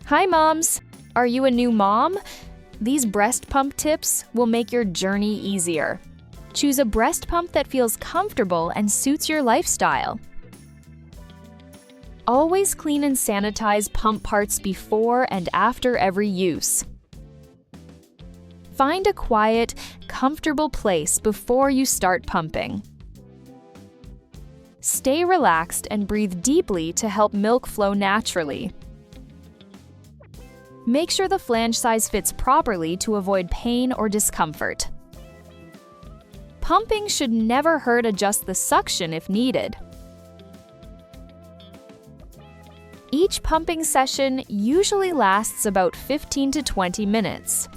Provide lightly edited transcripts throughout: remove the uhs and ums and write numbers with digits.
Hi moms! Are you a new mom? These breast pump tips will make your journey easier. Choose a breast pump that feels comfortable and suits your lifestyle. Always clean and sanitize pump parts before and after every use. Find a quiet, comfortable place before you start pumping. Stay relaxed and breathe deeply to help milk flow naturally. Make sure the flange size fits properly to avoid pain or discomfort. Pumping should never hurt. Adjust the suction if needed. Each pumping session usually lasts about 15 to 20 minutes.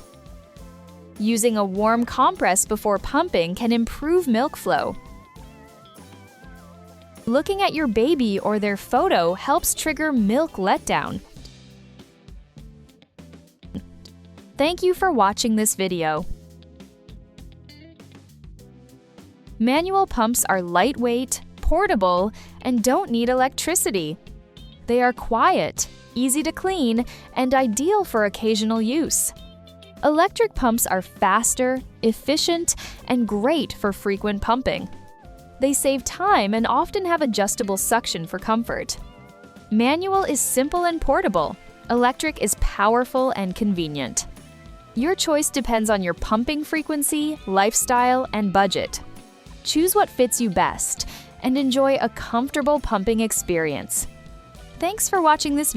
Using a warm compress before pumping can improve milk flow. Looking at your baby or their photo helps trigger milk letdown. Thank you for watching this video. Manual pumps are lightweight, portable, and don't need electricity. They are quiet, easy to clean, and ideal for occasional use. Electric pumps are faster, efficient, and great for frequent pumping. They save time and often have adjustable suction for comfort. Manual is simple and portable. Electric is powerful and convenient. Your choice depends on your pumping frequency, lifestyle, and budget. Choose what fits you best and enjoy a comfortable pumping experience. Thanks for watching this video.